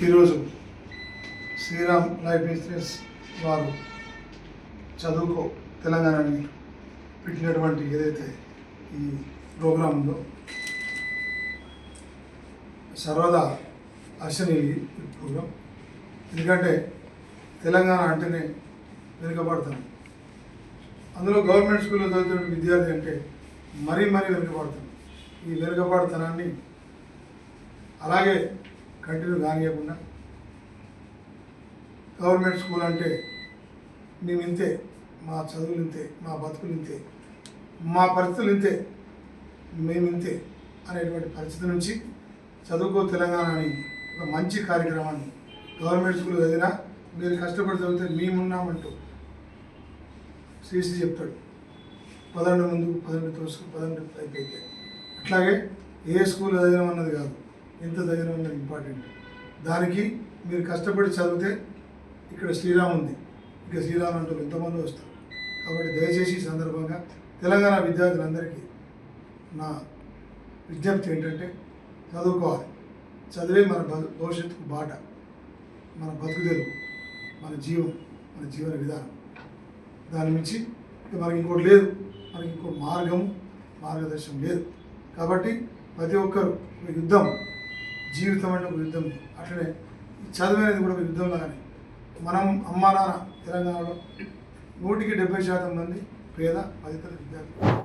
ఈరోజు Sriram life insurance వారు చదువుకో తెలంగాణని పెట్టినటువంటి ఏదైతే ఈ ప్రోగ్రాం ఉందో సర్వదా హర్షణీయ ఈ ప్రోగ్రాం. ఎందుకంటే తెలంగాణ అంటేనే వెనుకబడతాం. అందులో గవర్నమెంట్ స్కూల్లో చదువుతున్న విద్యార్థి అంటే మరీ వెనుకబడతాం. ఈ వెనుకబడతనాన్ని అలాగే కంటిన్యూ కానియకుండా గవర్నమెంట్ స్కూల్ అంటే మేము ఇంతే, మా చదువులు ఇంతే, మా బతుకులు ఇంతే, మా పరిస్థితులు ఇంతే, మేము ఇంతే అనేటువంటి పరిస్థితి నుంచి చదువుకో తెలంగాణ అని ఒక మంచి కార్యక్రమాన్ని గవర్నమెంట్ స్కూల్ చదివినా మీరు కష్టపడి చదివితే మేమున్నామంటూ శ్రీశ్రీ చెప్తాడు. 11 ముందు 12 తోసుకు 12 అయిపోయితే అట్లాగే ఏ స్కూల్ చదివినామన్నది కాదు, ఎంత చదివినామన్నది ఇంపార్టెంట్. దానికి మీరు కష్టపడి చదివితే ఇక్కడ శ్రీరామ్ ఉంది, ఇక శ్రీరామ్ అంటూ ఎంతమంది వస్తారు. కాబట్టి దయచేసి ఈ సందర్భంగా తెలంగాణ విద్యార్థులందరికీ నా విజ్ఞప్తి ఏంటంటే చదువుకోవాలి. చదివే మన భవిష్యత్తుకు బాట, మన బతుకుదెరువు, మన జీవన విధానం. దాని నుంచి మనకి ఇంకోటి లేదు, మనకి ఇంకో మార్గదర్శనం లేదు. కాబట్టి ప్రతి ఒక్కరు ఒక యుద్ధం, జీవితం అంటే ఒక యుద్ధం. అట్లనే చదువు అనేది కూడా ఒక యుద్ధంలాగానే. మనం అమ్మా నాన్న తెలంగాణలో 100% మంది పేద పదితర విద్యార్థులు.